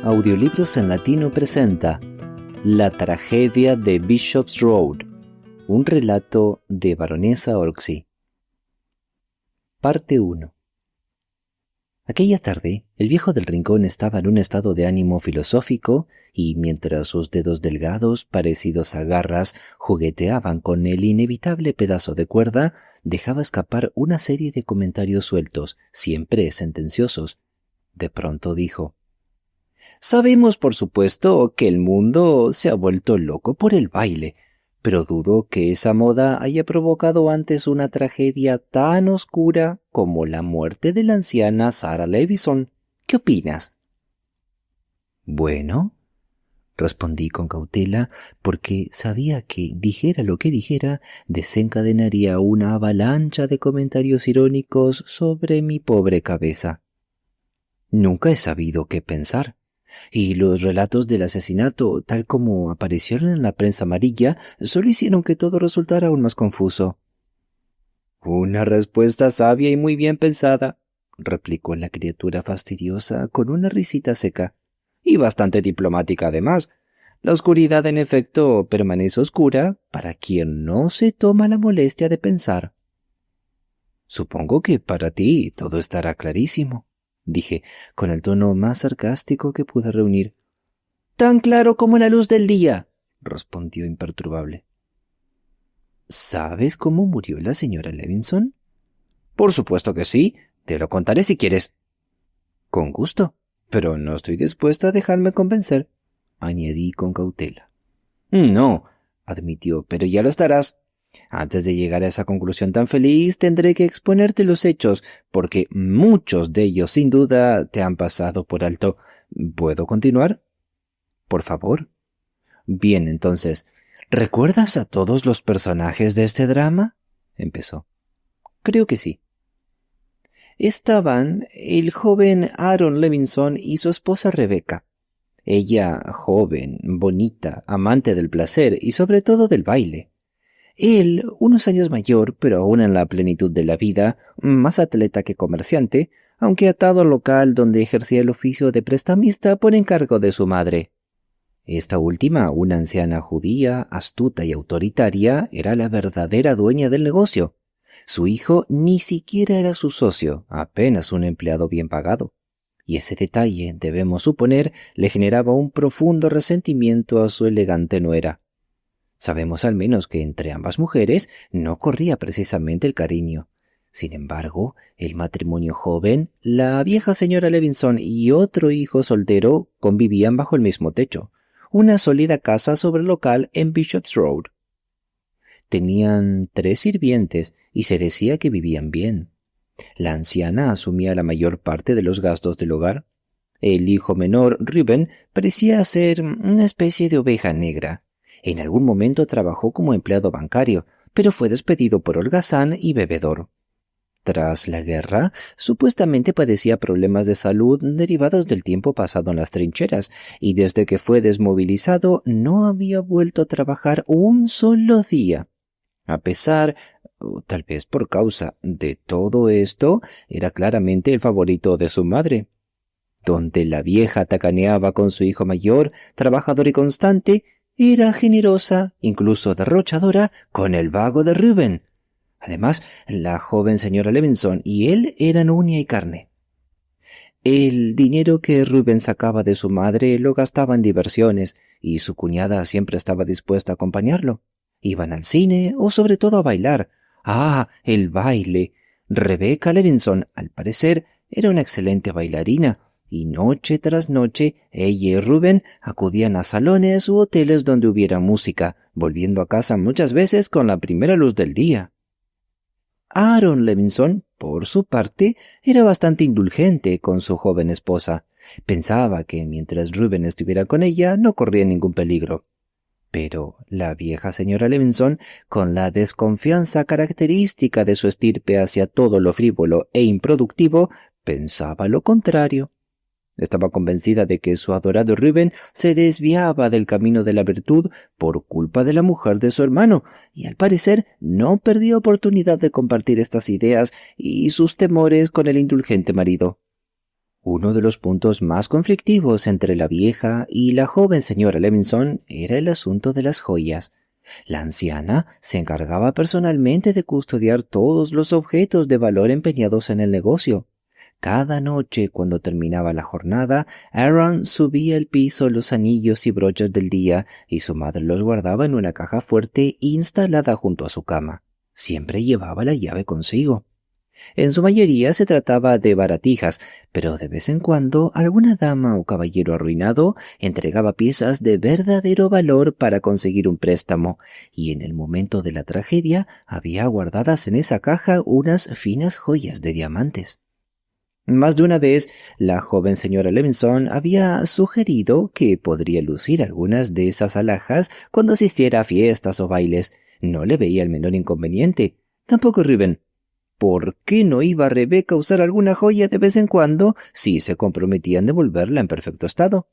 Audiolibros en Latino presenta La tragedia de Bishop's Road, un relato de Baronesa Orczy. Parte 1. Aquella tarde, el viejo del rincón estaba en un estado de ánimo filosófico y mientras sus dedos delgados, parecidos a garras, jugueteaban con el inevitable pedazo de cuerda, dejaba escapar una serie de comentarios sueltos, siempre sentenciosos. De pronto dijo: «Sabemos, por supuesto, que el mundo se ha vuelto loco por el baile, pero dudo que esa moda haya provocado antes una tragedia tan oscura como la muerte de la anciana Sarah Levison. ¿Qué opinas?» «Bueno», respondí con cautela, porque sabía que, dijera lo que dijera, desencadenaría una avalancha de comentarios irónicos sobre mi pobre cabeza. Nunca he sabido qué pensar. Y los relatos del asesinato, tal como aparecieron en la prensa amarilla, solo hicieron que todo resultara aún más confuso. «Una respuesta sabia y muy bien pensada», replicó la criatura fastidiosa con una risita seca. «Y bastante diplomática además. La oscuridad, en efecto, permanece oscura para quien no se toma la molestia de pensar». «Supongo que para ti todo estará clarísimo», dije, con el tono más sarcástico que pude reunir. «Tan claro como la luz del día», respondió imperturbable. «¿Sabes cómo murió la señora Levison?» «Por supuesto que sí. Te lo contaré si quieres». «Con gusto, pero no estoy dispuesta a dejarme convencer», añadí con cautela. «No», admitió, «pero ya lo estarás. Antes de llegar a esa conclusión tan feliz, tendré que exponerte los hechos, porque muchos de ellos, sin duda, te han pasado por alto. ¿Puedo continuar?» «Por favor». «Bien, entonces, ¿recuerdas a todos los personajes de este drama?», empezó. «Creo que sí». Estaban el joven Aaron Levison y su esposa Rebecca. Ella, joven, bonita, amante del placer y sobre todo del baile. Él, unos años mayor, pero aún en la plenitud de la vida, más atleta que comerciante, aunque atado al local donde ejercía el oficio de prestamista por encargo de su madre. Esta última, una anciana judía, astuta y autoritaria, era la verdadera dueña del negocio. Su hijo ni siquiera era su socio, apenas un empleado bien pagado. Y ese detalle, debemos suponer, le generaba un profundo resentimiento a su elegante nuera. Sabemos al menos que entre ambas mujeres no corría precisamente el cariño. Sin embargo, el matrimonio joven, la vieja señora Levison y otro hijo soltero convivían bajo el mismo techo, una sólida casa sobre el local en Bishop's Road. Tenían 3 sirvientes y se decía que vivían bien. La anciana asumía la mayor parte de los gastos del hogar. El hijo menor, Reuben, parecía ser una especie de oveja negra. En algún momento trabajó como empleado bancario, pero fue despedido por holgazán y bebedor. Tras la guerra, supuestamente padecía problemas de salud derivados del tiempo pasado en las trincheras, y desde que fue desmovilizado no había vuelto a trabajar un solo día. A pesar, o tal vez por causa de todo esto, era claramente el favorito de su madre. Donde la vieja tacaneaba con su hijo mayor, trabajador y constante, era generosa, incluso derrochadora, con el vago de Reuben. Además, la joven señora Levison y él eran uña y carne. El dinero que Reuben sacaba de su madre lo gastaba en diversiones, y su cuñada siempre estaba dispuesta a acompañarlo. Iban al cine o sobre todo a bailar. ¡Ah, el baile! Rebecca Levison, al parecer, era una excelente bailarina, y noche tras noche ella y Reuben acudían a salones u hoteles donde hubiera música, volviendo a casa muchas veces con la primera luz del día. Aaron Levison, por su parte, era bastante indulgente con su joven esposa. Pensaba que mientras Reuben estuviera con ella no corría ningún peligro. Pero la vieja señora Levison, con la desconfianza característica de su estirpe hacia todo lo frívolo e improductivo, pensaba lo contrario. Estaba convencida de que su adorado Reuben se desviaba del camino de la virtud por culpa de la mujer de su hermano, y al parecer no perdía oportunidad de compartir estas ideas y sus temores con el indulgente marido. Uno de los puntos más conflictivos entre la vieja y la joven señora Levinson era el asunto de las joyas. La anciana se encargaba personalmente de custodiar todos los objetos de valor empeñados en el negocio. Cada noche, cuando terminaba la jornada, Aaron subía al piso los anillos y broches del día y su madre los guardaba en una caja fuerte instalada junto a su cama. Siempre llevaba la llave consigo. En su mayoría se trataba de baratijas, pero de vez en cuando alguna dama o caballero arruinado entregaba piezas de verdadero valor para conseguir un préstamo, y en el momento de la tragedia había guardadas en esa caja unas finas joyas de diamantes. Más de una vez, la joven señora Levinson había sugerido que podría lucir algunas de esas alhajas cuando asistiera a fiestas o bailes. No le veía el menor inconveniente. Tampoco Reuben. ¿Por qué no iba Rebeca a usar alguna joya de vez en cuando si se comprometían de devolverla en perfecto estado?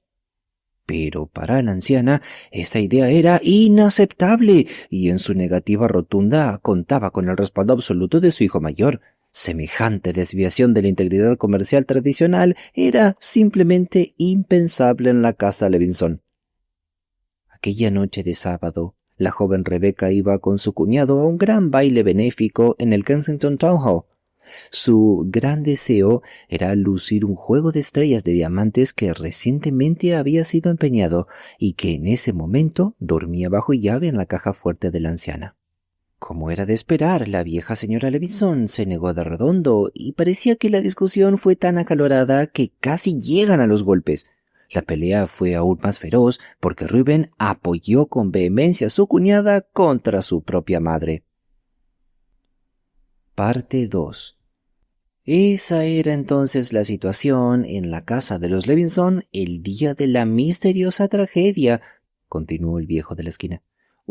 Pero para la anciana esa idea era inaceptable y en su negativa rotunda contaba con el respaldo absoluto de su hijo mayor. Semejante desviación de la integridad comercial tradicional era simplemente impensable en la casa Levinson. Aquella noche de sábado, la joven Rebeca iba con su cuñado a un gran baile benéfico en el Kensington Town Hall. Su gran deseo era lucir un juego de estrellas de diamantes que recientemente había sido empeñado y que en ese momento dormía bajo llave en la caja fuerte de la anciana. Como era de esperar, la vieja señora Levinson se negó de redondo y parecía que la discusión fue tan acalorada que casi llegan a los golpes. La pelea fue aún más feroz porque Reuben apoyó con vehemencia a su cuñada contra su propia madre. Parte 2. Esa era entonces la situación en la casa de los Levinson el día de la misteriosa tragedia, continuó el viejo de la esquina.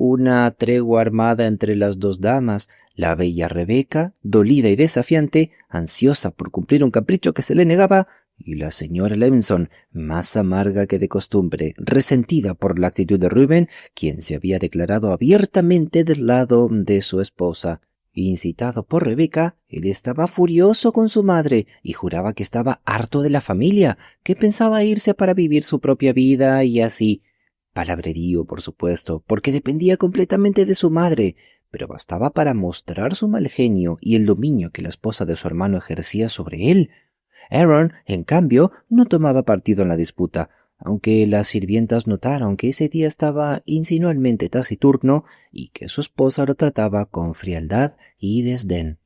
Una tregua armada entre las dos damas, la bella Rebeca, dolida y desafiante, ansiosa por cumplir un capricho que se le negaba, y la señora Levinson, más amarga que de costumbre, resentida por la actitud de Reuben, quien se había declarado abiertamente del lado de su esposa. Incitado por Rebeca, él estaba furioso con su madre y juraba que estaba harto de la familia, que pensaba irse para vivir su propia vida y así. Palabrerío, por supuesto, porque dependía completamente de su madre, pero bastaba para mostrar su mal genio y el dominio que la esposa de su hermano ejercía sobre él. Aaron, en cambio, no tomaba partido en la disputa, aunque las sirvientas notaron que ese día estaba insinualmente taciturno y que su esposa lo trataba con frialdad y desdén.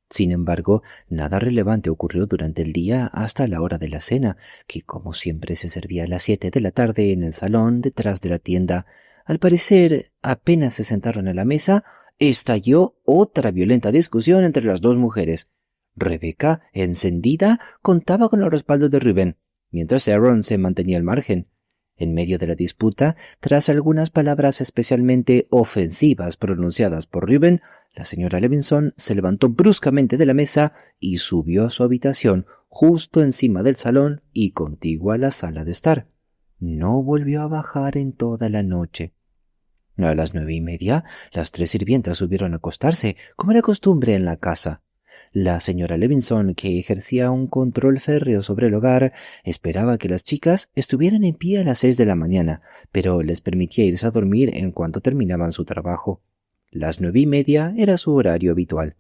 Sin embargo, nada relevante ocurrió durante el día hasta la hora de la cena, que como siempre se servía a las 7 de la tarde en el salón detrás de la tienda. Al parecer, apenas se sentaron a la mesa, estalló otra violenta discusión entre las dos mujeres. Rebeca, encendida, contaba con el respaldo de Reuben, mientras Aaron se mantenía al margen. En medio de la disputa, tras algunas palabras especialmente ofensivas pronunciadas por Reuben, la señora Levinson se levantó bruscamente de la mesa y subió a su habitación, justo encima del salón y contigua a la sala de estar. No volvió a bajar en toda la noche. A las 9:30, las 3 sirvientas subieron a acostarse, como era costumbre en la casa. La señora Levinson, que ejercía un control férreo sobre el hogar, esperaba que las chicas estuvieran en pie a las 6 de la mañana, pero les permitía irse a dormir en cuanto terminaban su trabajo. Las 9:30 era su horario habitual.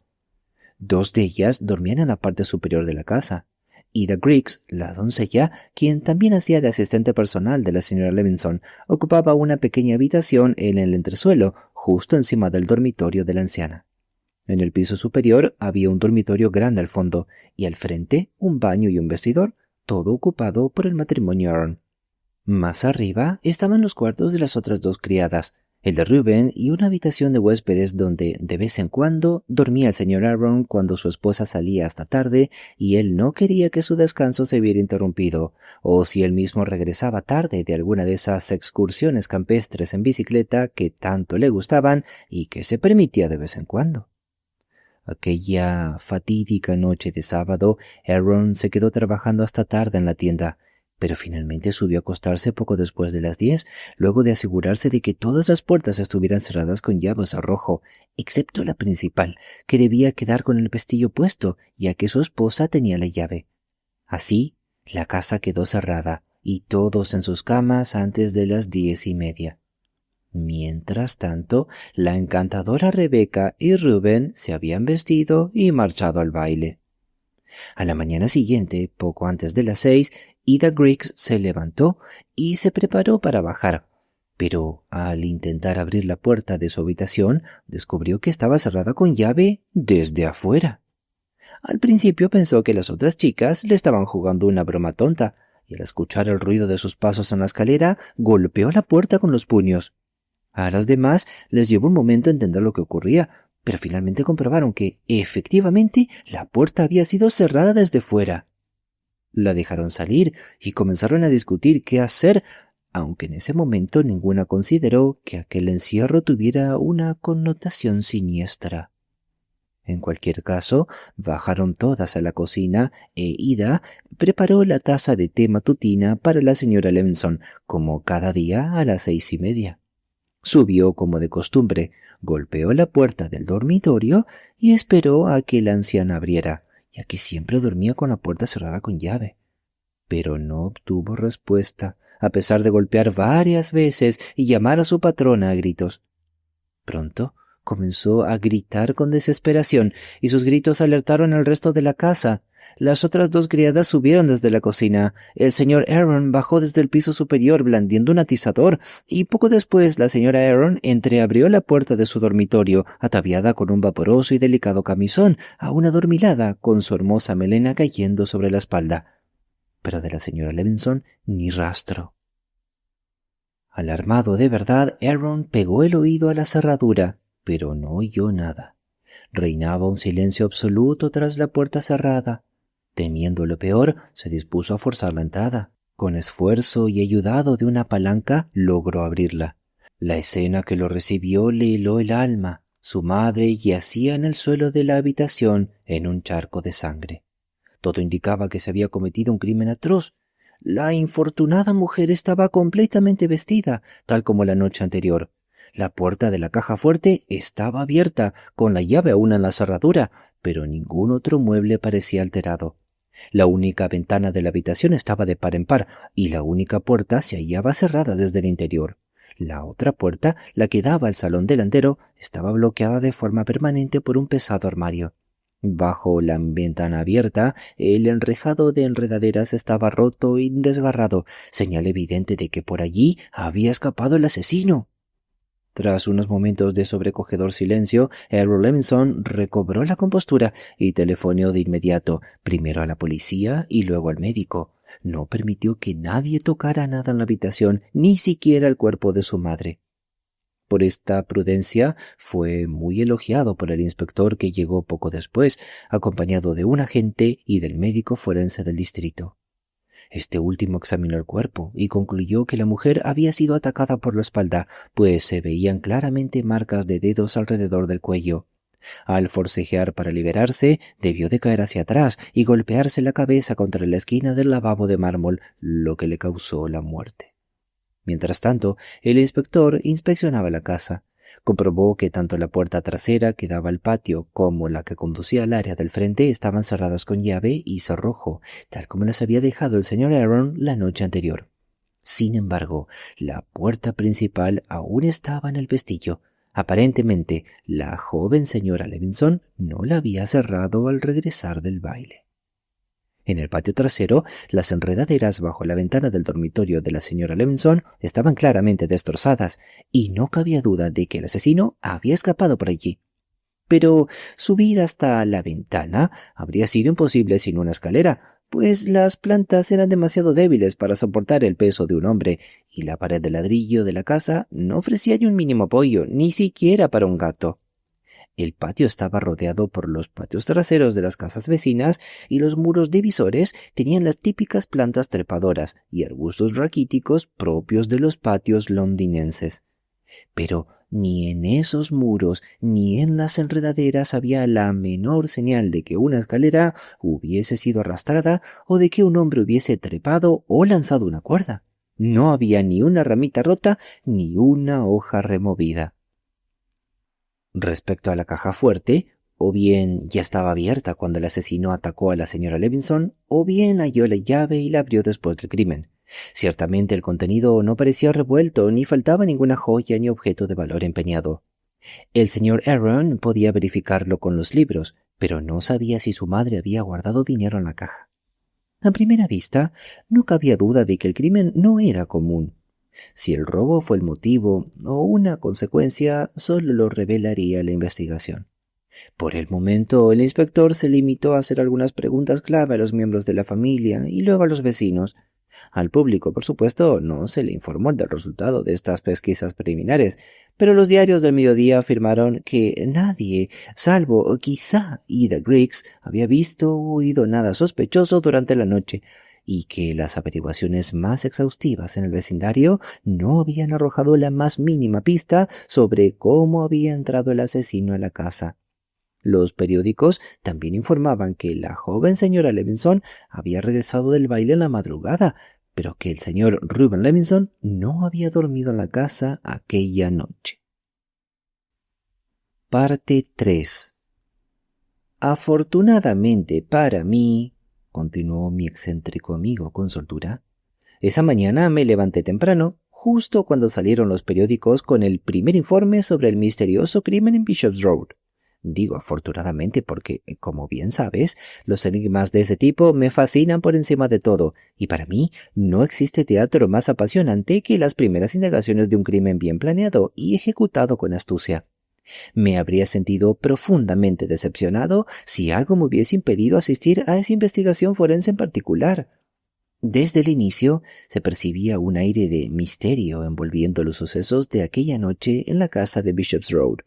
2 de ellas dormían en la parte superior de la casa. Ida Griggs, la doncella, quien también hacía de asistente personal de la señora Levinson, ocupaba una pequeña habitación en el entresuelo, justo encima del dormitorio de la anciana. En el piso superior había un dormitorio grande al fondo, y al frente un baño y un vestidor, todo ocupado por el matrimonio Aaron. Más arriba estaban los cuartos de las otras 2 criadas, el de Reuben y una habitación de huéspedes donde de vez en cuando dormía el señor Aaron cuando su esposa salía hasta tarde y él no quería que su descanso se viera interrumpido, o si él mismo regresaba tarde de alguna de esas excursiones campestres en bicicleta que tanto le gustaban y que se permitía de vez en cuando. Aquella fatídica noche de sábado, Aaron se quedó trabajando hasta tarde en la tienda, pero finalmente subió a acostarse poco después de las 10, luego de asegurarse de que todas las puertas estuvieran cerradas con llave a cerrojo, excepto la principal, que debía quedar con el pestillo puesto, ya que su esposa tenía la llave. Así, La casa quedó cerrada y todos en sus camas antes de las 10:30. Mientras tanto, la encantadora Rebeca y Reuben se habían vestido y marchado al baile. A la mañana siguiente, poco antes de las 6, Ida Griggs se levantó y se preparó para bajar, pero al intentar abrir la puerta de su habitación, descubrió que estaba cerrada con llave desde afuera. Al principio pensó que las otras chicas le estaban jugando una broma tonta, y al escuchar el ruido de sus pasos en la escalera, golpeó la puerta con los puños. A las demás les llevó un momento entender lo que ocurría, pero finalmente comprobaron que, efectivamente, la puerta había sido cerrada desde fuera. La dejaron salir y comenzaron a discutir qué hacer, aunque en ese momento ninguna consideró que aquel encierro tuviera una connotación siniestra. En cualquier caso, bajaron todas a la cocina e Ida preparó la taza de té matutina para la señora Levinson, como cada día a las 6:30. Subió como de costumbre, golpeó la puerta del dormitorio y esperó a que la anciana abriera, ya que siempre dormía con la puerta cerrada con llave. Pero no obtuvo respuesta, a pesar de golpear varias veces y llamar a su patrona a gritos. Pronto comenzó a gritar con desesperación y sus gritos alertaron al resto de la casa. Las otras dos criadas subieron desde la cocina. El señor Aaron bajó desde el piso superior blandiendo un atizador y poco después la señora Aaron entreabrió la puerta de su dormitorio, ataviada con un vaporoso y delicado camisón, aún adormilada, con su hermosa melena cayendo sobre la espalda. Pero de la señora Levinson ni rastro. Alarmado de verdad, Aaron pegó el oído a la cerradura, pero no oyó nada. Reinaba un silencio absoluto tras la puerta cerrada. Temiendo lo peor, se dispuso a forzar la entrada. Con esfuerzo y ayudado de una palanca, logró abrirla. La escena que lo recibió le heló el alma. Su madre yacía en el suelo de la habitación en un charco de sangre. Todo indicaba que se había cometido un crimen atroz. La infortunada mujer estaba completamente vestida, tal como la noche anterior. La puerta de la caja fuerte estaba abierta, con la llave aún en la cerradura, pero ningún otro mueble parecía alterado. La única ventana de la habitación estaba de par en par, y la única puerta se hallaba cerrada desde el interior. La otra puerta, la que daba al salón delantero, estaba bloqueada de forma permanente por un pesado armario. Bajo la ventana abierta, el enrejado de enredaderas estaba roto y desgarrado, señal evidente de que por allí había escapado el asesino. Tras unos momentos de sobrecogedor silencio, Errol Levinson recobró la compostura y telefoneó de inmediato, primero a la policía y luego al médico. No permitió que nadie tocara nada en la habitación, ni siquiera el cuerpo de su madre. Por esta prudencia fue muy elogiado por el inspector que llegó poco después, acompañado de un agente y del médico forense del distrito. Este último examinó el cuerpo y concluyó que la mujer había sido atacada por la espalda, pues se veían claramente marcas de dedos alrededor del cuello. Al forcejear para liberarse, debió de caer hacia atrás y golpearse la cabeza contra la esquina del lavabo de mármol, lo que le causó la muerte. Mientras tanto, el inspector inspeccionaba la casa. Comprobó que tanto la puerta trasera que daba al patio como la que conducía al área del frente estaban cerradas con llave y cerrojo, tal como las había dejado el señor Aaron la noche anterior. Sin embargo, la puerta principal aún estaba en el vestillo. Aparentemente, la joven señora Levinson no la había cerrado al regresar del baile. En el patio trasero, las enredaderas bajo la ventana del dormitorio de la señora Levinson estaban claramente destrozadas, y no cabía duda de que el asesino había escapado por allí. Pero subir hasta la ventana habría sido imposible sin una escalera, pues las plantas eran demasiado débiles para soportar el peso de un hombre, y la pared de ladrillo de la casa no ofrecía ni un mínimo apoyo, ni siquiera para un gato. El patio estaba rodeado por los patios traseros de las casas vecinas y los muros divisores tenían las típicas plantas trepadoras y arbustos raquíticos propios de los patios londinenses. Pero ni en esos muros ni en las enredaderas había la menor señal de que una escalera hubiese sido arrastrada o de que un hombre hubiese trepado o lanzado una cuerda. No había ni una ramita rota ni una hoja removida. Respecto a la caja fuerte, O bien ya estaba abierta cuando el asesino atacó a la señora Levinson, o bien halló la llave y la abrió después del crimen. Ciertamente el contenido no parecía revuelto, ni faltaba ninguna joya ni objeto de valor empeñado. El señor Aaron podía verificarlo con los libros, pero no sabía si su madre había guardado dinero en la caja. A primera vista, no cabía duda de que el crimen no era común. Si el robo fue el motivo o una consecuencia, solo lo revelaría la investigación. Por el momento, el inspector se limitó a hacer algunas preguntas clave a los miembros de la familia y luego a los vecinos. Al público, por supuesto, no se le informó del resultado de estas pesquisas preliminares, pero los diarios del mediodía afirmaron que nadie, salvo quizá Ida Griggs, había visto o oído nada sospechoso durante la noche, y que las averiguaciones más exhaustivas en el vecindario no habían arrojado la más mínima pista sobre cómo había entrado el asesino a la casa. Los periódicos también informaban que la joven señora Levinson había regresado del baile en la madrugada, pero que el señor Reuben Levinson no había dormido en la casa aquella noche. Parte 3. Afortunadamente para mí, continuó mi excéntrico amigo con soltura, esa mañana me levanté temprano, justo cuando salieron los periódicos con el primer informe sobre el misterioso crimen en Bishop's Road. Digo afortunadamente porque, como bien sabes, los enigmas de ese tipo me fascinan por encima de todo, y para mí no existe teatro más apasionante que las primeras indagaciones de un crimen bien planeado y ejecutado con astucia. Me habría sentido profundamente decepcionado si algo me hubiese impedido asistir a esa investigación forense en particular. Desde el inicio se percibía un aire de misterio envolviendo los sucesos de aquella noche en la casa de Bishop's Road.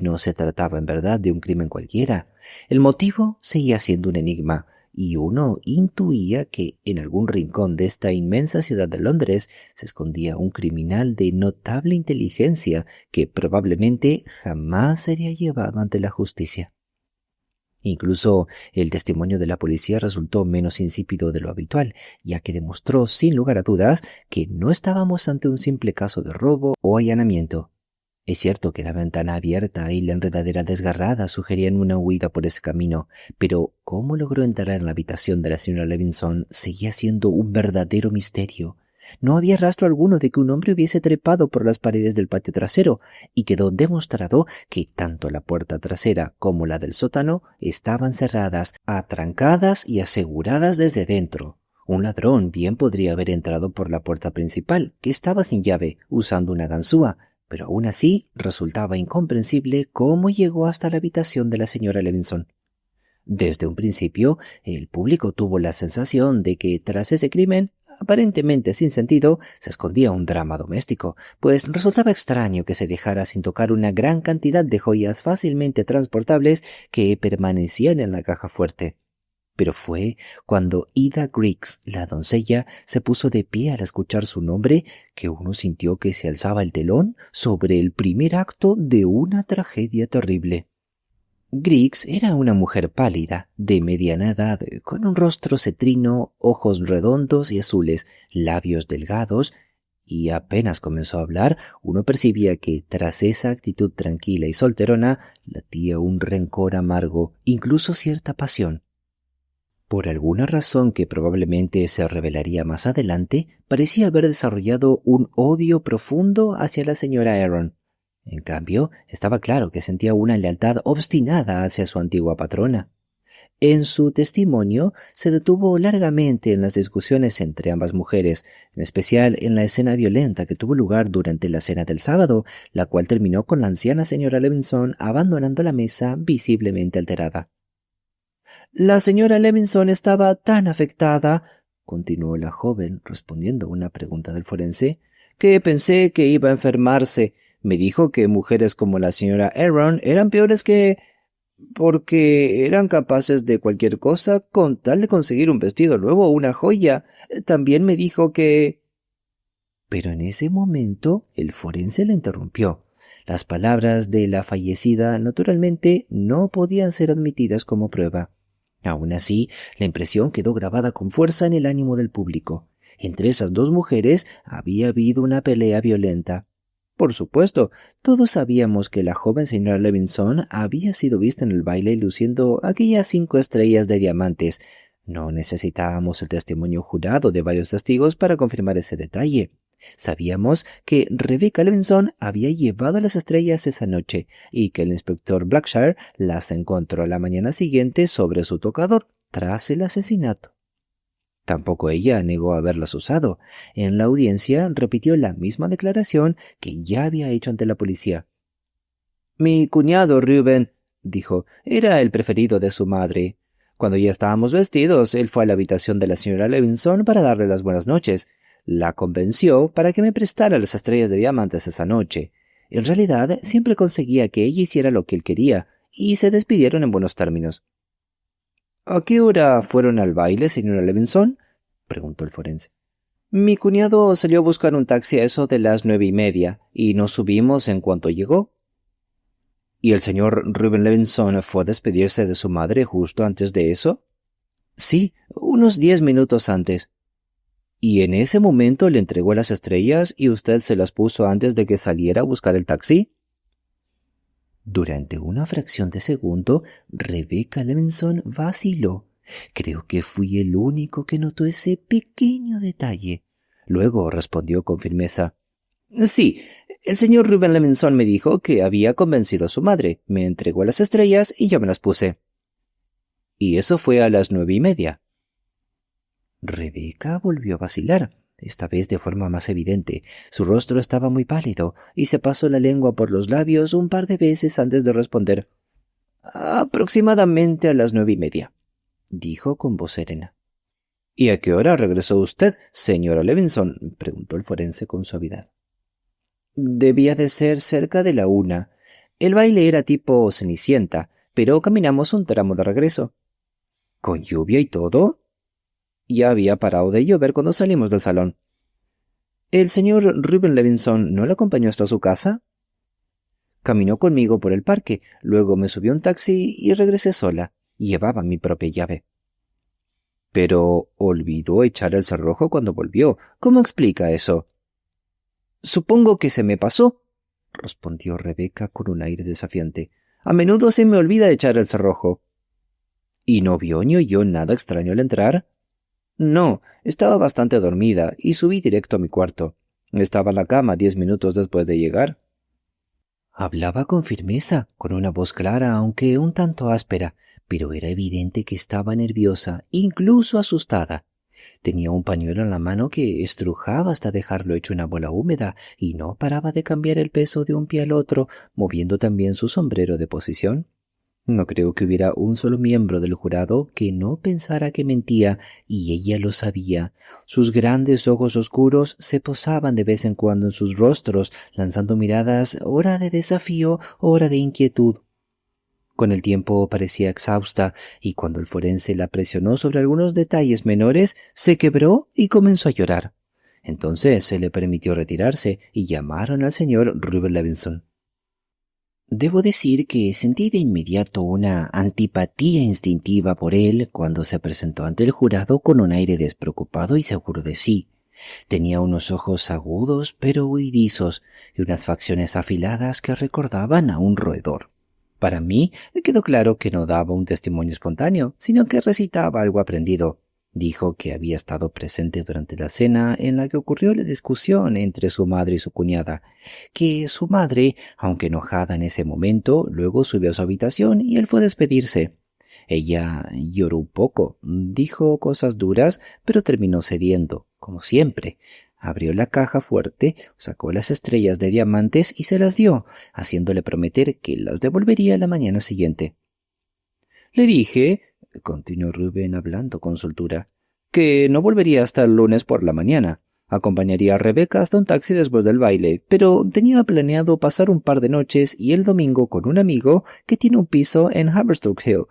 No se trataba en verdad de un crimen cualquiera. El motivo seguía siendo un enigma, y uno intuía que en algún rincón de esta inmensa ciudad de Londres se escondía un criminal de notable inteligencia que probablemente jamás sería llevado ante la justicia. Incluso el testimonio de la policía resultó menos insípido de lo habitual, ya que demostró sin lugar a dudas que no estábamos ante un simple caso de robo o allanamiento. Es cierto que la ventana abierta y la enredadera desgarrada sugerían una huida por ese camino, pero cómo logró entrar en la habitación de la señora Levinson seguía siendo un verdadero misterio. No había rastro alguno de que un hombre hubiese trepado por las paredes del patio trasero, y quedó demostrado que tanto la puerta trasera como la del sótano estaban cerradas, atrancadas y aseguradas desde dentro. Un ladrón bien podría haber entrado por la puerta principal, que estaba sin llave, usando una ganzúa, pero aún así resultaba incomprensible cómo llegó hasta la habitación de la señora Levinson. Desde un principio, el público tuvo la sensación de que tras ese crimen, aparentemente sin sentido, se escondía un drama doméstico, pues resultaba extraño que se dejara sin tocar una gran cantidad de joyas fácilmente transportables que permanecían en la caja fuerte. Pero fue cuando Ida Griggs, la doncella, se puso de pie al escuchar su nombre que uno sintió que se alzaba el telón sobre el primer acto de una tragedia terrible. Griggs era una mujer pálida, de mediana edad, con un rostro cetrino, ojos redondos y azules, labios delgados, y apenas comenzó a hablar, uno percibía que tras esa actitud tranquila y solterona latía un rencor amargo, incluso cierta pasión. Por alguna razón que probablemente se revelaría más adelante, parecía haber desarrollado un odio profundo hacia la señora Aaron. En cambio, estaba claro que sentía una lealtad obstinada hacia su antigua patrona. En su testimonio se detuvo largamente en las discusiones entre ambas mujeres, en especial en la escena violenta que tuvo lugar durante la cena del sábado, la cual terminó con la anciana señora Levinson abandonando la mesa visiblemente alterada. La señora Levinson estaba tan afectada, continuó la joven respondiendo a una pregunta del forense, que pensé que iba a enfermarse. Me dijo que mujeres como la señora Aaron eran peores porque eran capaces de cualquier cosa con tal de conseguir un vestido nuevo o una joya. También me dijo que... Pero en ese momento el forense la interrumpió. Las palabras de la fallecida naturalmente no podían ser admitidas como prueba. Aún así, la impresión quedó grabada con fuerza en el ánimo del público. Entre esas dos mujeres había habido una pelea violenta. Por supuesto, todos sabíamos que la joven señora Levinson había sido vista en el baile luciendo aquellas 5 estrellas de diamantes. No necesitábamos el testimonio jurado de varios testigos para confirmar ese detalle. Sabíamos que Rebecca Levinson había llevado las estrellas esa noche y que el inspector Blackshire las encontró la mañana siguiente sobre su tocador, tras el asesinato. Tampoco ella negó haberlas usado. En la audiencia repitió la misma declaración que ya había hecho ante la policía. Mi cuñado Reuben, dijo, era el preferido de su madre. Cuando ya estábamos vestidos, él fue a la habitación de la señora Levinson para darle las buenas noches. La convenció para que me prestara las estrellas de diamantes esa noche. En realidad, siempre conseguía que ella hiciera lo que él quería, y se despidieron en buenos términos. ¿A qué hora fueron al baile, señora Levinson?, preguntó el forense. Mi cuñado salió a buscar un taxi a eso de las 9:30, y nos subimos en cuanto llegó. ¿Y el señor Reuben Levinson fue a despedirse de su madre justo antes de eso? Sí, unos 10 minutos antes. ¿Y en ese momento le entregó las estrellas y usted se las puso antes de que saliera a buscar el taxi? Durante una fracción de segundo, Rebecca Levinson vaciló. Creo que fui el único que notó ese pequeño detalle. Luego respondió con firmeza. Sí, el señor Reuben Levinson me dijo que había convencido a su madre, me entregó las estrellas y yo me las puse. Y eso fue a las 9:30. Rebecca volvió a vacilar, esta vez de forma más evidente. Su rostro estaba muy pálido y se pasó la lengua por los labios un par de veces antes de responder. Aproximadamente a las 9:30, dijo con voz serena. ¿Y a qué hora regresó usted, señora Levinson?, preguntó el forense con suavidad. Debía de ser cerca de la 1. El baile era tipo Cenicienta, pero caminamos un tramo de regreso. ¿Con lluvia y todo? Ya había parado de llover cuando salimos del salón. ¿El señor Reuben Levinson no le acompañó hasta su casa? Caminó conmigo por el parque, luego me subió un taxi y regresé sola. Llevaba mi propia llave. Pero olvidó echar el cerrojo cuando volvió. ¿Cómo explica eso? Supongo que se me pasó, respondió Rebecca con un aire desafiante. A menudo se me olvida echar el cerrojo. ¿Y no vio ni oyó nada extraño al entrar? No, estaba bastante dormida y subí directo a mi cuarto. Estaba en la cama 10 minutos después de llegar. Hablaba con firmeza, con una voz clara, aunque un tanto áspera, pero era evidente que estaba nerviosa, incluso asustada. Tenía un pañuelo en la mano que estrujaba hasta dejarlo hecho una bola húmeda y no paraba de cambiar el peso de un pie al otro, moviendo también su sombrero de posición. No creo que hubiera un solo miembro del jurado que no pensara que mentía, y ella lo sabía. Sus grandes ojos oscuros se posaban de vez en cuando en sus rostros, lanzando miradas ora de desafío, ora de inquietud. Con el tiempo parecía exhausta, y cuando el forense la presionó sobre algunos detalles menores, se quebró y comenzó a llorar. Entonces se le permitió retirarse, y llamaron al señor Reuben Levinson. Debo decir que sentí de inmediato una antipatía instintiva por él cuando se presentó ante el jurado con un aire despreocupado y seguro de sí. Tenía unos ojos agudos pero huidizos y unas facciones afiladas que recordaban a un roedor. Para mí quedó claro que no daba un testimonio espontáneo, sino que recitaba algo aprendido. Dijo que había estado presente durante la cena en la que ocurrió la discusión entre su madre y su cuñada, que su madre, aunque enojada en ese momento, luego subió a su habitación y él fue a despedirse. Ella lloró un poco, dijo cosas duras, pero terminó cediendo, como siempre. Abrió la caja fuerte, sacó las estrellas de diamantes y se las dio, haciéndole prometer que las devolvería la mañana siguiente. Le dije, continuó Reuben hablando con soltura, que no volvería hasta el lunes por la mañana. Acompañaría a Rebecca hasta un taxi después del baile, pero tenía planeado pasar un par de noches y el domingo con un amigo que tiene un piso en Haverstock Hill.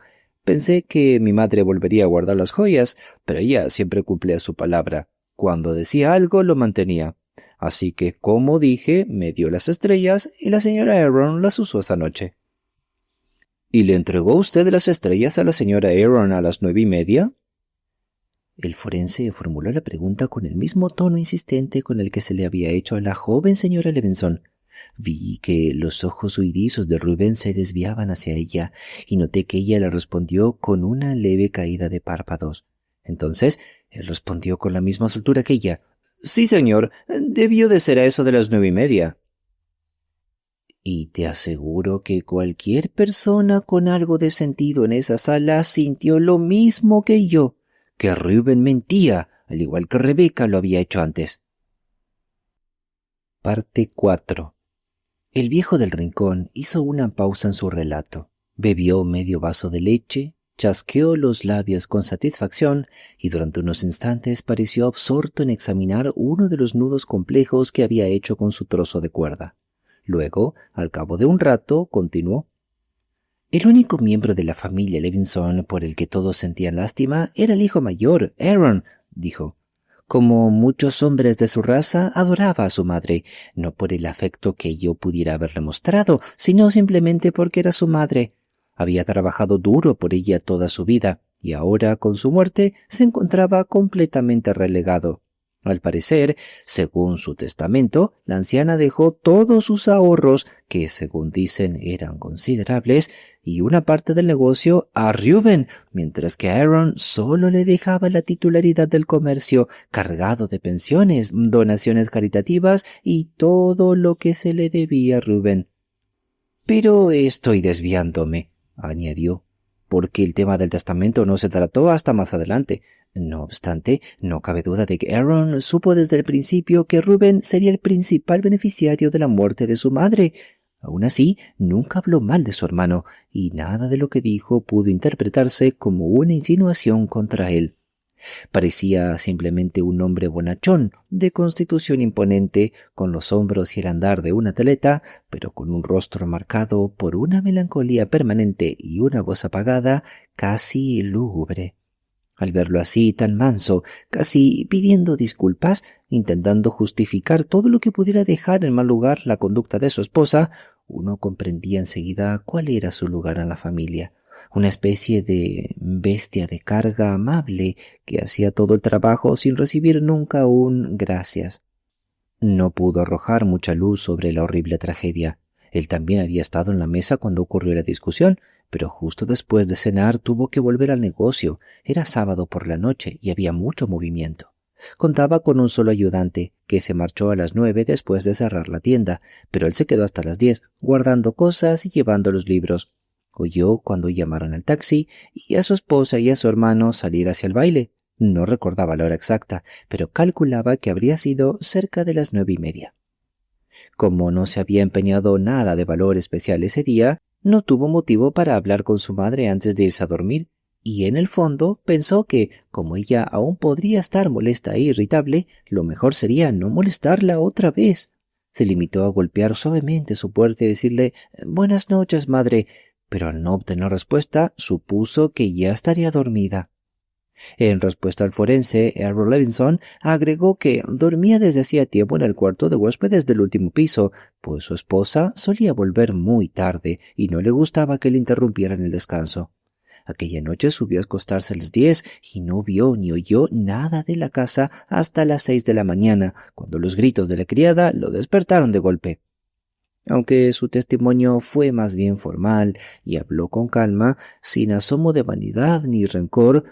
Pensé que mi madre volvería a guardar las joyas, pero ella siempre cumplía su palabra. Cuando decía algo lo mantenía. Así que, como dije, me dio las estrellas y la señora Aaron las usó esa noche. ¿Y le entregó usted las estrellas a la señora Aaron a las 9:30? El forense formuló la pregunta con el mismo tono insistente con el que se le había hecho a la joven señora Levinson. Vi que los ojos huidizos de Rubén se desviaban hacia ella y noté que ella le respondió con una leve caída de párpados. Entonces él respondió con la misma soltura que ella. «Sí, señor, debió de ser a eso de las 9:30». Y te aseguro que cualquier persona con algo de sentido en esa sala sintió lo mismo que yo, que Reuben mentía, al igual que Rebeca lo había hecho antes. Parte 4. El viejo del rincón hizo una pausa en su relato, bebió medio vaso de leche, chasqueó los labios con satisfacción y durante unos instantes pareció absorto en examinar uno de los nudos complejos que había hecho con su trozo de cuerda. Luego, al cabo de un rato, continuó. El único miembro de la familia Levinson por el que todos sentían lástima era el hijo mayor, Aaron, dijo. Como muchos hombres de su raza, adoraba a su madre, no por el afecto que yo pudiera haberle mostrado, sino simplemente porque era su madre. Había trabajado duro por ella toda su vida, y ahora, con su muerte, se encontraba completamente relegado. Al parecer, según su testamento, la anciana dejó todos sus ahorros, que según dicen eran considerables, y una parte del negocio a Reuben, mientras que Aaron solo le dejaba la titularidad del comercio, cargado de pensiones, donaciones caritativas y todo lo que se le debía a Reuben. «Pero estoy desviándome», añadió, «porque el tema del testamento no se trató hasta más adelante. No obstante, no cabe duda de que Aaron supo desde el principio que Reuben sería el principal beneficiario de la muerte de su madre. Aún así, nunca habló mal de su hermano, y nada de lo que dijo pudo interpretarse como una insinuación contra él. Parecía simplemente un hombre bonachón, de constitución imponente, con los hombros y el andar de un atleta, pero con un rostro marcado por una melancolía permanente y una voz apagada, casi lúgubre. Al verlo así, tan manso, casi pidiendo disculpas, intentando justificar todo lo que pudiera dejar en mal lugar la conducta de su esposa, uno comprendía enseguida cuál era su lugar en la familia. Una especie de bestia de carga amable que hacía todo el trabajo sin recibir nunca un gracias. No pudo arrojar mucha luz sobre la horrible tragedia. Él también había estado en la mesa cuando ocurrió la discusión, pero justo después de cenar tuvo que volver al negocio. Era sábado por la noche y había mucho movimiento. Contaba con un solo ayudante, que se marchó a las 9 después de cerrar la tienda, pero él se quedó hasta las 10, guardando cosas y llevando los libros. Oyó cuando llamaron al taxi y a su esposa y a su hermano salir hacia el baile. No recordaba la hora exacta, pero calculaba que habría sido cerca de las 9:30. Como no se había empeñado nada de valor especial ese día, no tuvo motivo para hablar con su madre antes de irse a dormir, y en el fondo pensó que, como ella aún podría estar molesta e irritable, lo mejor sería no molestarla otra vez. Se limitó a golpear suavemente su puerta y decirle «Buenas noches, madre», pero al no obtener respuesta, supuso que ya estaría dormida. En respuesta al forense, Aaron Levinson agregó que dormía desde hacía tiempo en el cuarto de huéspedes del último piso, pues su esposa solía volver muy tarde y no le gustaba que le interrumpieran el descanso. Aquella noche subió a acostarse a las 10 y no vio ni oyó nada de la casa hasta las 6 de la mañana, cuando los gritos de la criada lo despertaron de golpe. Aunque su testimonio fue más bien formal y habló con calma, sin asomo de vanidad ni rencor,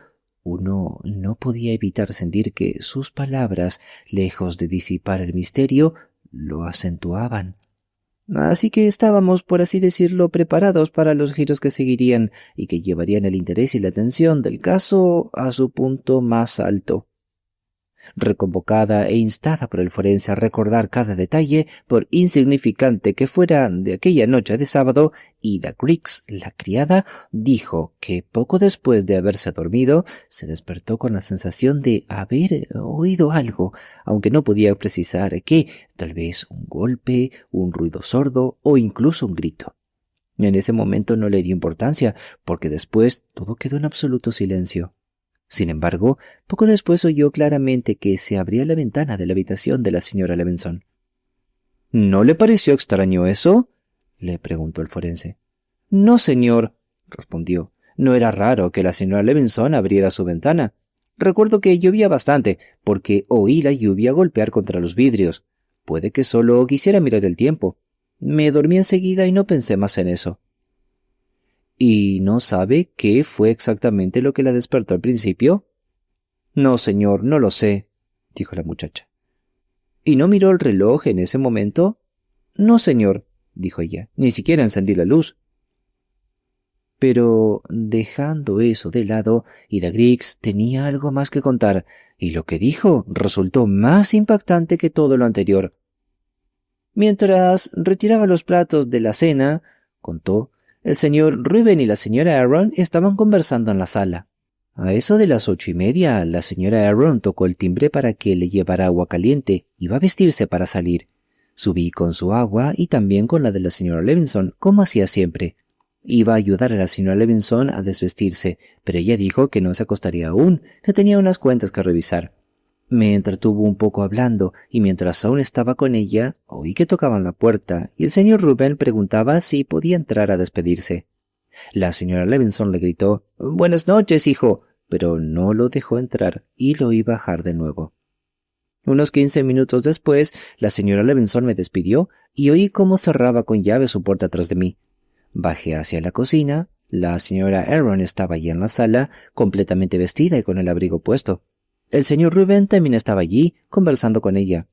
uno no podía evitar sentir que sus palabras, lejos de disipar el misterio, lo acentuaban. Así que estábamos, por así decirlo, preparados para los giros que seguirían y que llevarían el interés y la atención del caso a su punto más alto. Reconvocada e instada por el forense a recordar cada detalle, por insignificante que fuera, de aquella noche de sábado, Ida Griggs, la criada, dijo que poco después de haberse dormido, se despertó con la sensación de haber oído algo, aunque no podía precisar qué, tal vez un golpe, un ruido sordo o incluso un grito. En ese momento no le dio importancia, porque después todo quedó en absoluto silencio. Sin embargo, poco después oyó claramente que se abría la ventana de la habitación de la señora Levinson. «¿No le pareció extraño eso?», le preguntó el forense. «No, señor», respondió. «No era raro que la señora Levinson abriera su ventana. Recuerdo que llovía bastante, porque oí la lluvia golpear contra los vidrios. Puede que solo quisiera mirar el tiempo. Me dormí enseguida y no pensé más en eso. ¿Y no sabe qué fue exactamente lo que la despertó al principio? No, señor, no lo sé, dijo la muchacha. ¿Y no miró el reloj en ese momento? No, señor, dijo ella, ni siquiera encendí la luz. Pero, dejando eso de lado, Ida Griggs tenía algo más que contar, y lo que dijo resultó más impactante que todo lo anterior. Mientras retiraba los platos de la cena, contó, el señor Reuben y la señora Aaron estaban conversando en la sala. A eso de las 8:30, la señora Aaron tocó el timbre para que le llevara agua caliente. Iba a vestirse para salir. Subí con su agua y también con la de la señora Levinson, como hacía siempre. Iba a ayudar a la señora Levinson a desvestirse, pero ella dijo que no se acostaría aún, que tenía unas cuentas que revisar. Me entretuvo un poco hablando, y mientras aún estaba con ella, oí que tocaban la puerta, y el señor Reuben preguntaba si podía entrar a despedirse. La señora Levinson le gritó, «Buenas noches, hijo», pero no lo dejó entrar y lo oí bajar de nuevo. Unos 15 minutos después, la señora Levinson me despidió y oí cómo cerraba con llave su puerta tras de mí. Bajé hacia la cocina. La señora Aaron estaba allí en la sala, completamente vestida y con el abrigo puesto. El señor Reuben también estaba allí, conversando con ella.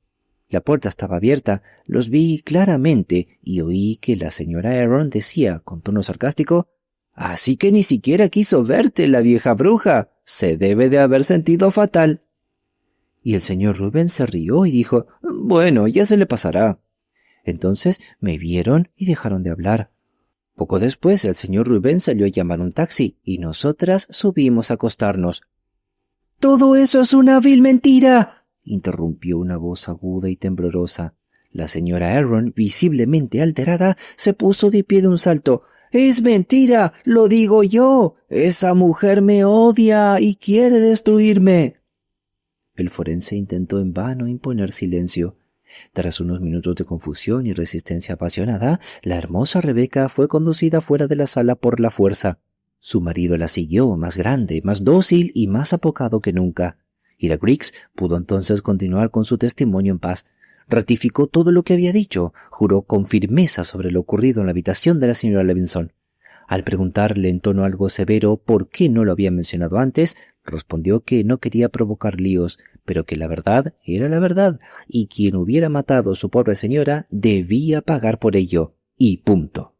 La puerta estaba abierta, los vi claramente y oí que la señora Aaron decía con tono sarcástico, «Así que ni siquiera quiso verte, la vieja bruja. Se debe de haber sentido fatal». Y el señor Reuben se rió y dijo, «Bueno, ya se le pasará». Entonces me vieron y dejaron de hablar. Poco después el señor Reuben salió a llamar un taxi y nosotras subimos a acostarnos. «¡Todo eso es una vil mentira!», interrumpió una voz aguda y temblorosa. La señora Aaron, visiblemente alterada, se puso de pie de un salto. «¡Es mentira! ¡Lo digo yo! ¡Esa mujer me odia y quiere destruirme!». El forense intentó en vano imponer silencio. Tras unos minutos de confusión y resistencia apasionada, la hermosa Rebeca fue conducida fuera de la sala por la fuerza. Su marido la siguió, más grande, más dócil y más apocado que nunca. Ida Griggs pudo entonces continuar con su testimonio en paz. Ratificó todo lo que había dicho, juró con firmeza sobre lo ocurrido en la habitación de la señora Levinson. Al preguntarle en tono algo severo por qué no lo había mencionado antes, respondió que no quería provocar líos, pero que la verdad era la verdad, y quien hubiera matado a su pobre señora debía pagar por ello, y punto.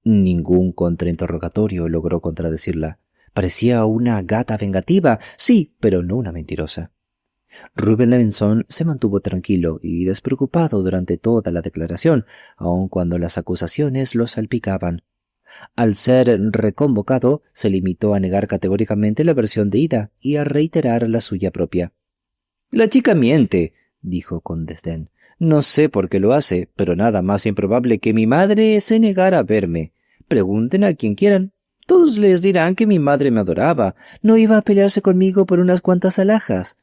Ningún contrainterrogatorio logró contradecirla. Parecía una gata vengativa, sí, pero no una mentirosa. Reuben Levinson se mantuvo tranquilo y despreocupado durante toda la declaración, aun cuando las acusaciones lo salpicaban. Al ser reconvocado, se limitó a negar categóricamente la versión de Ida y a reiterar la suya propia. «La chica miente», dijo con desdén. «No sé por qué lo hace, pero nada más improbable que mi madre se negara a verme. Pregunten a quien quieran. Todos les dirán que mi madre me adoraba. No iba a pelearse conmigo por unas cuantas alhajas».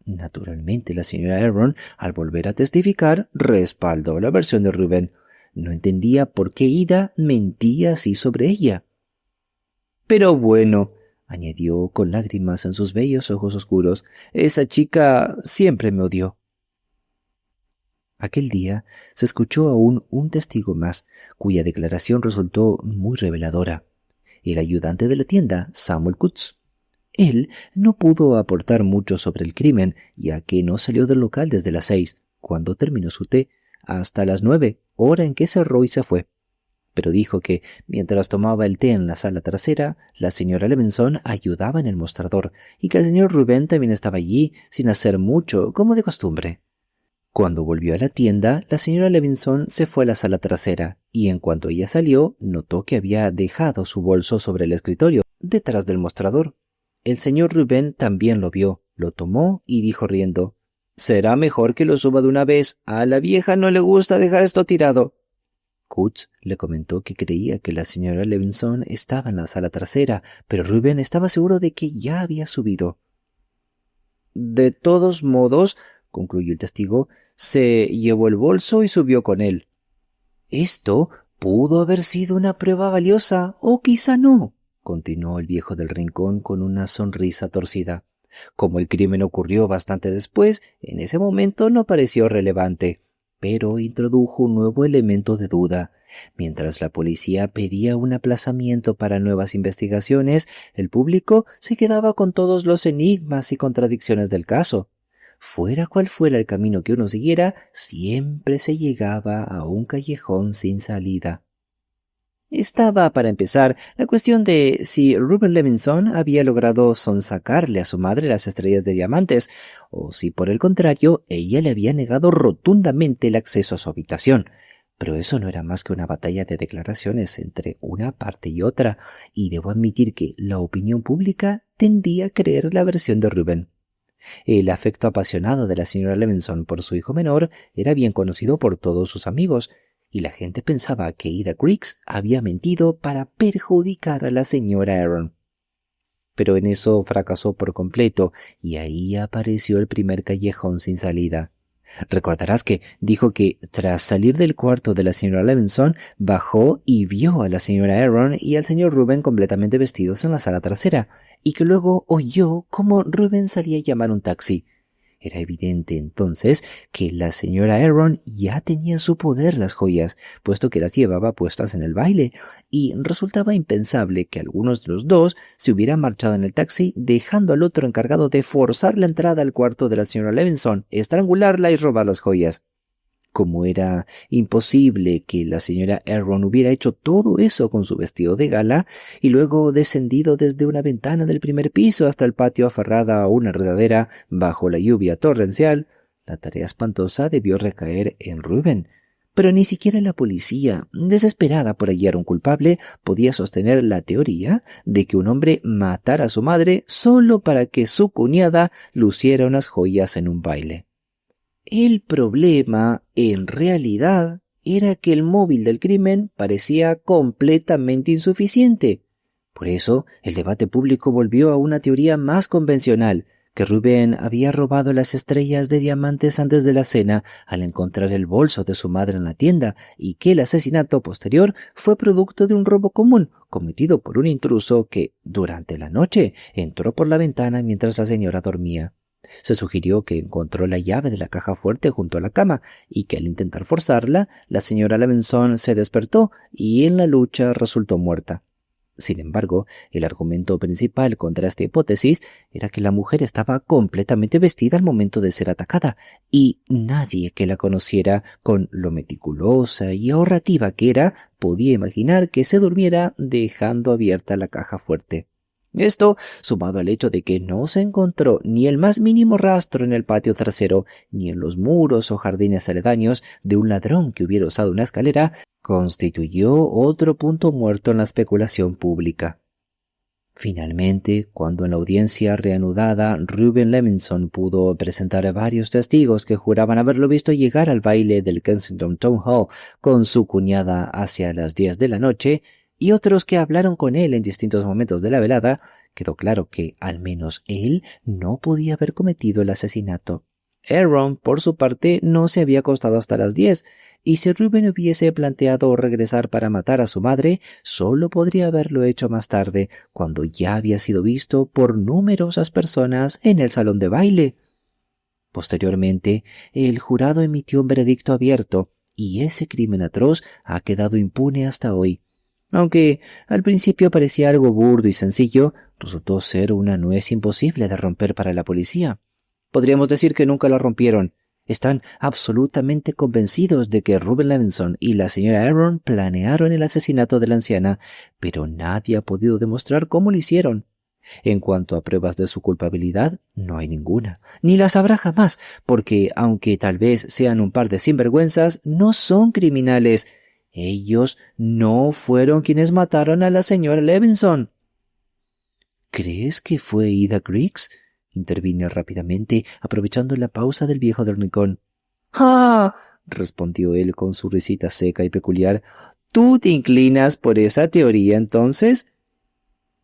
Naturalmente, la señora Aaron, al volver a testificar, respaldó la versión de Reuben. No entendía por qué Ida mentía así sobre ella. «Pero bueno», añadió con lágrimas en sus bellos ojos oscuros, «esa chica siempre me odió». Aquel día se escuchó aún un testigo más, cuya declaración resultó muy reveladora. El ayudante de la tienda, Samuel Cutts. Él no pudo aportar mucho sobre el crimen, ya que no salió del local desde las 6, cuando terminó su té, hasta las 9, hora en que cerró y se fue. Pero dijo que, mientras tomaba el té en la sala trasera, la señora Levinson ayudaba en el mostrador, y que el señor Reuben también estaba allí, sin hacer mucho, como de costumbre. Cuando volvió a la tienda, la señora Levinson se fue a la sala trasera, y en cuanto ella salió, notó que había dejado su bolso sobre el escritorio, detrás del mostrador. El señor Reuben también lo vio, lo tomó y dijo riendo, «Será mejor que lo suba de una vez. A la vieja no le gusta dejar esto tirado». Cutts le comentó que creía que la señora Levinson estaba en la sala trasera, pero Reuben estaba seguro de que ya había subido. «De todos modos», concluyó el testigo, «se llevó el bolso y subió con él». «Esto pudo haber sido una prueba valiosa, o quizá no», continuó el viejo del rincón con una sonrisa torcida. «Como el crimen ocurrió bastante después, en ese momento no pareció relevante. pero introdujo un nuevo elemento de duda. Mientras la policía pedía un aplazamiento para nuevas investigaciones, el público se quedaba con todos los enigmas y contradicciones del caso. Fuera cual fuera el camino que uno siguiera, siempre se llegaba a un callejón sin salida. Estaba, para empezar, la cuestión de si Ruben Levinson había logrado sonsacarle a su madre las estrellas de diamantes, o si por el contrario ella le había negado rotundamente el acceso a su habitación. Pero eso no era más que una batalla de declaraciones entre una parte y otra, y debo admitir que la opinión pública tendía a creer la versión de Ruben. El afecto apasionado de la señora Levinson por su hijo menor era bien conocido por todos sus amigos, y la gente pensaba que Ida Griggs había mentido para perjudicar a la señora Aaron. Pero en eso fracasó por completo, y ahí apareció el primer callejón sin salida. Recordarás que dijo que tras salir del cuarto de la señora Levinson, bajó y vio a la señora Aaron y al señor Ruben completamente vestidos en la sala trasera, y que luego oyó cómo Ruben salía a llamar un taxi. Era evidente entonces que la señora Aaron ya tenía en su poder las joyas, puesto que las llevaba puestas en el baile, y resultaba impensable que algunos de los dos se hubieran marchado en el taxi, dejando al otro encargado de forzar la entrada al cuarto de la señora Levinson, estrangularla y robar las joyas. Como era imposible que la señora Aaron hubiera hecho todo eso con su vestido de gala y luego descendido desde una ventana del primer piso hasta el patio aferrada a una enredadera bajo la lluvia torrencial, la tarea espantosa debió recaer en Ruben. Pero ni siquiera la policía, desesperada por hallar un culpable, podía sostener la teoría de que un hombre matara a su madre solo para que su cuñada luciera unas joyas en un baile. El problema, en realidad, era que el móvil del crimen parecía completamente insuficiente. Por eso, el debate público volvió a una teoría más convencional, que Ruben había robado las estrellas de diamantes antes de la cena al encontrar el bolso de su madre en la tienda y que el asesinato posterior fue producto de un robo común cometido por un intruso que, durante la noche, entró por la ventana mientras la señora dormía. Se sugirió que encontró la llave de la caja fuerte junto a la cama y que al intentar forzarla, la señora Levinson se despertó y en la lucha resultó muerta. Sin embargo, el argumento principal contra esta hipótesis era que la mujer estaba completamente vestida al momento de ser atacada y nadie que la conociera, con lo meticulosa y ahorrativa que era, podía imaginar que se durmiera dejando abierta la caja fuerte. Esto, sumado al hecho de que no se encontró ni el más mínimo rastro en el patio trasero, ni en los muros o jardines aledaños de un ladrón que hubiera usado una escalera, constituyó otro punto muerto en la especulación pública. Finalmente, cuando en la audiencia reanudada Ruben Levinson pudo presentar a varios testigos que juraban haberlo visto llegar al baile del Kensington Town Hall con su cuñada hacia las 10 de la noche, y otros que hablaron con él en distintos momentos de la velada, quedó claro que al menos él no podía haber cometido el asesinato. Aaron, por su parte, no se había acostado hasta las 10, y si Ruben hubiese planteado regresar para matar a su madre, solo podría haberlo hecho más tarde, cuando ya había sido visto por numerosas personas en el salón de baile. Posteriormente, el jurado emitió un veredicto abierto, y ese crimen atroz ha quedado impune hasta hoy. Aunque al principio parecía algo burdo y sencillo, resultó ser una nuez imposible de romper para la policía. Podríamos decir que nunca la rompieron. Están absolutamente convencidos de que Ruben Levinson y la señora Aaron planearon el asesinato de la anciana, pero nadie ha podido demostrar cómo lo hicieron. En cuanto a pruebas de su culpabilidad, no hay ninguna, ni las habrá jamás, porque aunque tal vez sean un par de sinvergüenzas, no son criminales. Ellos no fueron quienes mataron a la señora Levinson. ¿Crees que fue Ida Griggs? Intervine rápidamente, aprovechando la pausa del viejo del rincón. ¡Ah! Respondió él con su risita seca y peculiar. ¿Tú te inclinas por esa teoría entonces?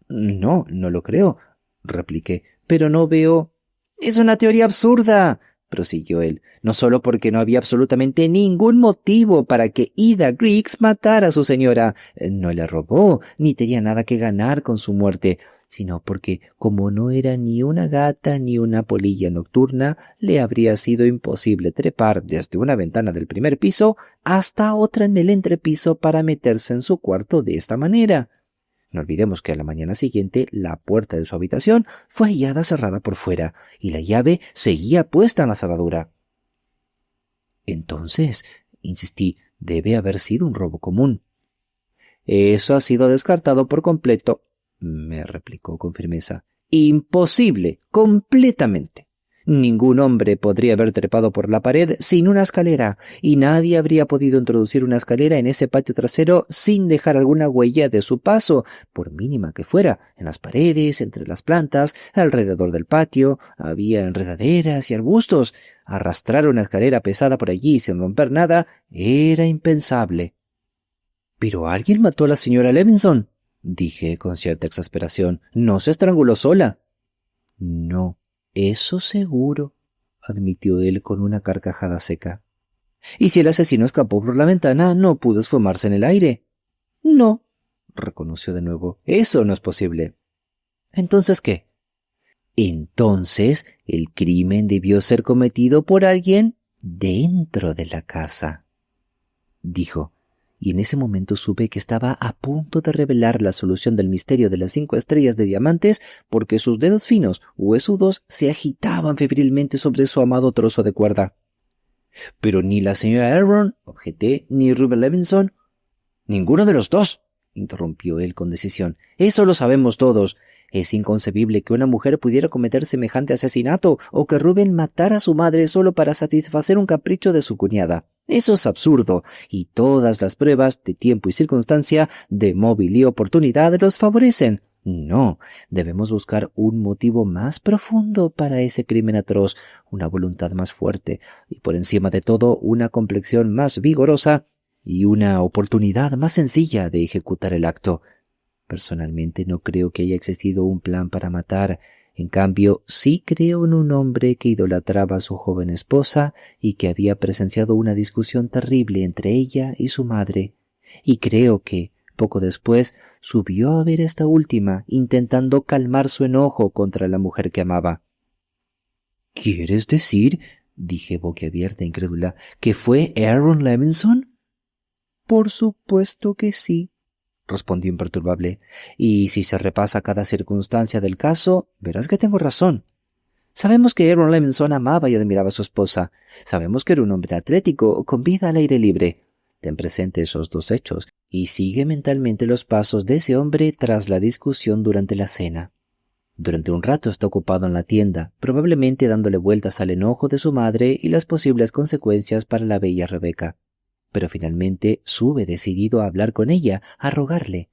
No, no lo creo, repliqué, pero no veo. ¡Es una teoría absurda!, prosiguió él, no solo porque no había absolutamente ningún motivo para que Ida Griggs matara a su señora, no la robó, ni tenía nada que ganar con su muerte, sino porque, como no era ni una gata ni una polilla nocturna, le habría sido imposible trepar desde una ventana del primer piso hasta otra en el entrepiso para meterse en su cuarto de esta manera. No olvidemos que a la mañana siguiente la puerta de su habitación fue hallada cerrada por fuera y la llave seguía puesta en la cerradura. Entonces, insistí, debe haber sido un robo común. Eso ha sido descartado por completo, me replicó con firmeza. Imposible, completamente. Ningún hombre podría haber trepado por la pared sin una escalera, y nadie habría podido introducir una escalera en ese patio trasero sin dejar alguna huella de su paso, por mínima que fuera, en las paredes, entre las plantas, alrededor del patio, había enredaderas y arbustos. Arrastrar una escalera pesada por allí sin romper nada era impensable. —¿Pero alguien mató a la señora Levinson? —dije con cierta exasperación—. ¿No se estranguló sola? —No. Eso seguro —admitió él con una carcajada seca. —¿Y si el asesino escapó por la ventana, no pudo esfumarse en el aire? —No —reconoció de nuevo—, eso no es posible. —¿Entonces qué? Entonces el crimen debió ser cometido por alguien dentro de la casa —dijo, y en ese momento supe que estaba a punto de revelar la solución del misterio de las 5 estrellas de diamantes, porque sus dedos finos, huesudos, se agitaban febrilmente sobre su amado trozo de cuerda. —Pero ni la señora Aaron —objeté—, ni Ruben Levinson. —Ninguno de los dos —interrumpió él con decisión—. Eso lo sabemos todos. Es inconcebible que una mujer pudiera cometer semejante asesinato, o que Ruben matara a su madre solo para satisfacer un capricho de su cuñada. Eso es absurdo, y todas las pruebas de tiempo y circunstancia, de móvil y oportunidad los favorecen. No, debemos buscar un motivo más profundo para ese crimen atroz, una voluntad más fuerte, y por encima de todo una complexión más vigorosa y una oportunidad más sencilla de ejecutar el acto. Personalmente no creo que haya existido un plan para matar. En cambio, sí creo en un hombre que idolatraba a su joven esposa y que había presenciado una discusión terrible entre ella y su madre. Y creo que, poco después, subió a ver a esta última, intentando calmar su enojo contra la mujer que amaba. —¿Quieres decir —dije boquiabierta e incrédula— que fue Aaron Levinson? —Por supuesto que sí —respondió imperturbable—, y si se repasa cada circunstancia del caso, verás que tengo razón. Sabemos que Aaron Levinson amaba y admiraba a su esposa. Sabemos que era un hombre atlético, con vida al aire libre. Ten presente esos dos hechos, y sigue mentalmente los pasos de ese hombre tras la discusión durante la cena. Durante un rato está ocupado en la tienda, probablemente dándole vueltas al enojo de su madre y las posibles consecuencias para la bella Rebeca. Pero finalmente sube decidido a hablar con ella, a rogarle.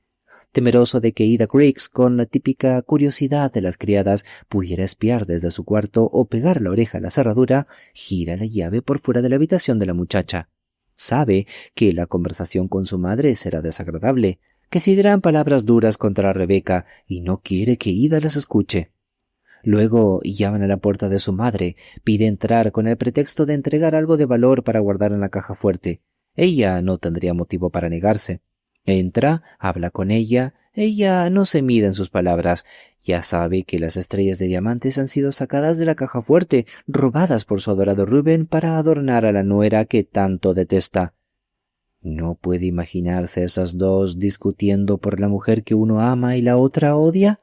Temeroso de que Ida Griggs, con la típica curiosidad de las criadas, pudiera espiar desde su cuarto o pegar la oreja a la cerradura, gira la llave por fuera de la habitación de la muchacha. Sabe que la conversación con su madre será desagradable, que se dirán palabras duras contra Rebeca, y no quiere que Ida las escuche. Luego llaman a la puerta de su madre, pide entrar con el pretexto de entregar algo de valor para guardar en la caja fuerte. Ella no tendría motivo para negarse. Entra, habla con ella no se mide en sus palabras. Ya sabe que las estrellas de diamantes han sido sacadas de la caja fuerte, robadas por su adorado Rubén para adornar a la nuera que tanto detesta. ¿No puede imaginarse a esas dos discutiendo por la mujer que uno ama y la otra odia?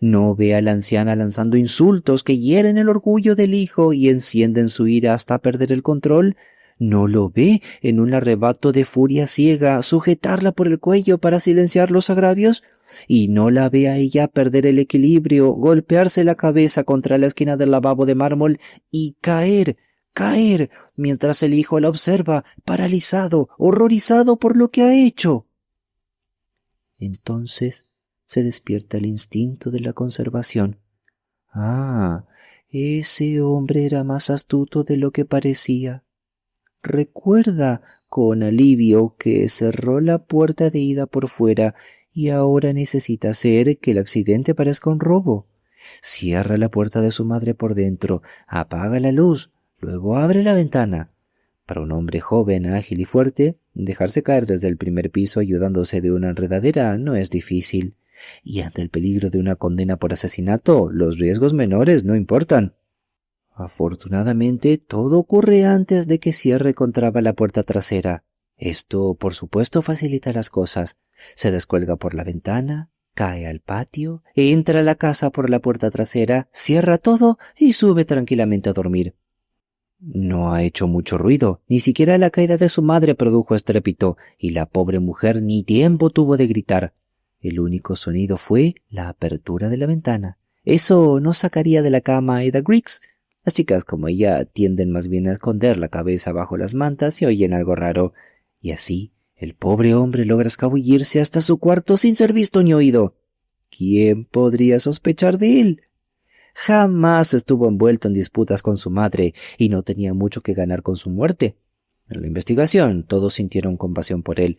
¿No ve a la anciana lanzando insultos que hieren el orgullo del hijo y encienden su ira hasta perder el control? ¿No lo ve en un arrebato de furia ciega sujetarla por el cuello para silenciar los agravios? ¿Y no la ve a ella perder el equilibrio, golpearse la cabeza contra la esquina del lavabo de mármol y caer, mientras el hijo la observa, paralizado, horrorizado por lo que ha hecho? Entonces se despierta el instinto de la conservación. Ah, ese hombre era más astuto de lo que parecía. Recuerda con alivio que cerró la puerta de Ida por fuera y ahora necesita hacer que el accidente parezca un robo. Cierra la puerta de su madre por dentro, apaga la luz, Luego abre la ventana. Para un hombre joven, ágil y fuerte, dejarse caer desde el primer piso ayudándose de una enredadera no es difícil. Y ante el peligro de una condena por asesinato, los riesgos menores no importan. Afortunadamente, todo ocurre antes de que cierre con traba la puerta trasera. Esto, por supuesto, facilita las cosas. Se descuelga por la ventana, cae al patio, entra a la casa por la puerta trasera, cierra todo y sube tranquilamente a dormir. No ha hecho mucho ruido, ni siquiera la caída de su madre produjo estrépito, y la pobre mujer ni tiempo tuvo de gritar. El único sonido fue la apertura de la ventana. Eso no sacaría de la cama a Ada Griggs. Las chicas como ella tienden más bien a esconder la cabeza bajo las mantas si oyen algo raro, y así el pobre hombre logra escabullirse hasta su cuarto sin ser visto ni oído. ¿Quién podría sospechar de él? Jamás estuvo envuelto en disputas con su madre y no tenía mucho que ganar con su muerte. En la investigación todos sintieron compasión por él,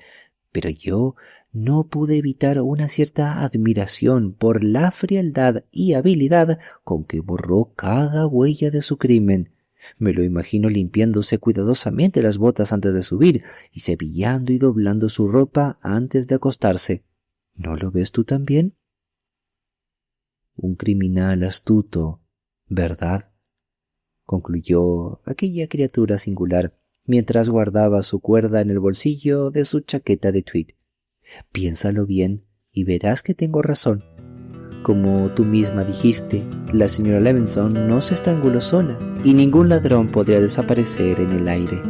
pero yo no pude evitar una cierta admiración por la frialdad y habilidad con que borró cada huella de su crimen. Me lo imagino limpiándose cuidadosamente las botas antes de subir y cepillando y doblando su ropa antes de acostarse. ¿No lo ves tú también? Un criminal astuto, ¿verdad?, concluyó aquella criatura singular, mientras guardaba su cuerda en el bolsillo de su chaqueta de tweed. Piénsalo bien y verás que tengo razón. Como tú misma dijiste, la señora Levinson no se estranguló sola y ningún ladrón podría desaparecer en el aire.